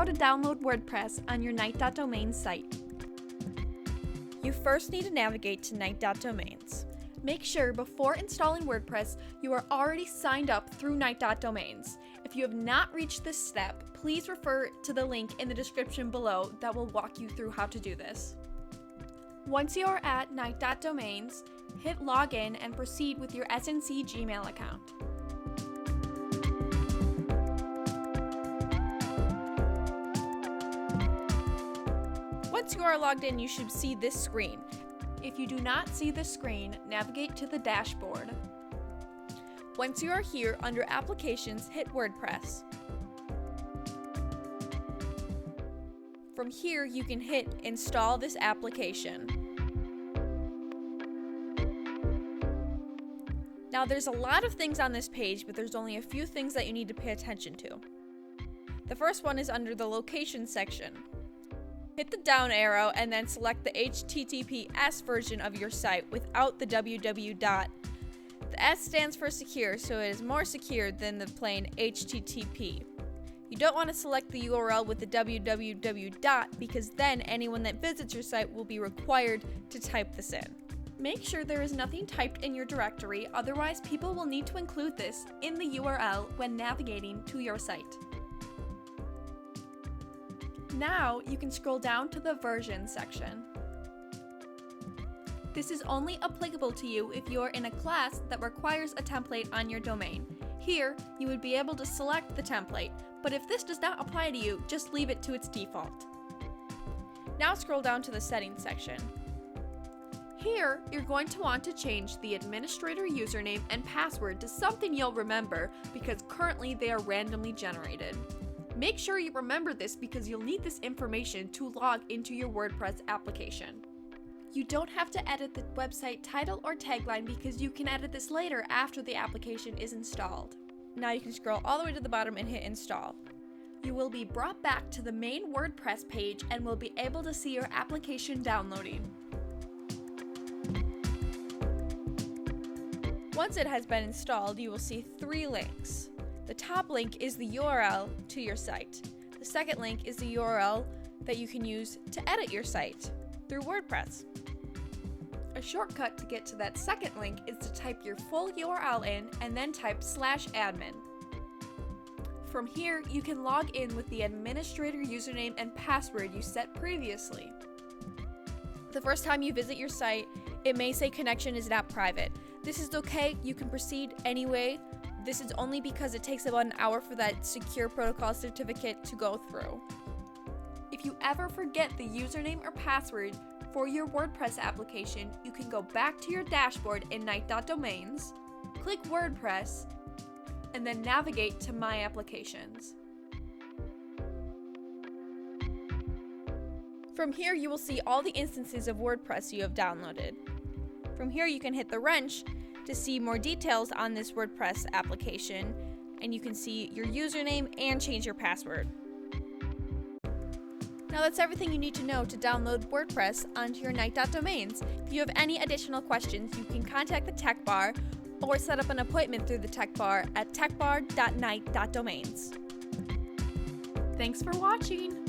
how to download WordPress on your Knight.Domains site. You first need to navigate to Knight.Domains. Make sure before installing WordPress, you are already signed up through Knight.Domains. If you have not reached this step, please refer to the link in the description below that will walk you through how to do this. Once you are at Knight.Domains, hit Login and proceed with your SNC Gmail account. Once you are logged in, you should see this screen. If you do not see this screen, navigate to the dashboard. Once you are here, under Applications, hit WordPress. From here, you can hit Install this application. Now, there's a lot of things on this page, but there's only a few things that you need to pay attention to. The first one is under the Location section. Hit the down arrow and then select the HTTPS version of your site without the www. The S stands for secure, so it is more secure than the plain HTTP. You don't want to select the URL with the www. Because then anyone that visits your site will be required to type this in. Make sure there is nothing typed in your directory, otherwise people will need to include this in the URL when navigating to your site. Now you can scroll down to the version section. This is only applicable to you if you are in a class that requires a template on your domain. Here, you would be able to select the template, but if this does not apply to you, just leave it to its default. Now scroll down to the settings section. Here, you're going to want to change the administrator username and password to something you'll remember because currently they are randomly generated. Make sure you remember this because you'll need this information to log into your WordPress application. You don't have to edit the website title or tagline because you can edit this later after the application is installed. Now you can scroll all the way to the bottom and hit install. You will be brought back to the main WordPress page and will be able to see your application downloading. Once it has been installed, you will see 3 links. The top link is the URL to your site. The second link is the URL that you can use to edit your site through WordPress. A shortcut to get to that second link is to type your full URL in and then type /admin. From here, you can log in with the administrator username and password you set previously. The first time you visit your site, it may say connection is not private. This is okay, you can proceed anyway. This is only because it takes about an hour for that secure protocol certificate to go through. If you ever forget the username or password for your WordPress application, you can go back to your dashboard in Knight.Domains, click WordPress, and then navigate to My Applications. From here, you will see all the instances of WordPress you have downloaded. From here, you can hit the wrench to see more details on this WordPress application, and you can see your username and change your password. Now that's everything you need to know to download WordPress onto your Knight.Domains. If you have any additional questions, you can contact the tech bar or set up an appointment through the tech bar at techbar.knight.domains. Thanks for watching!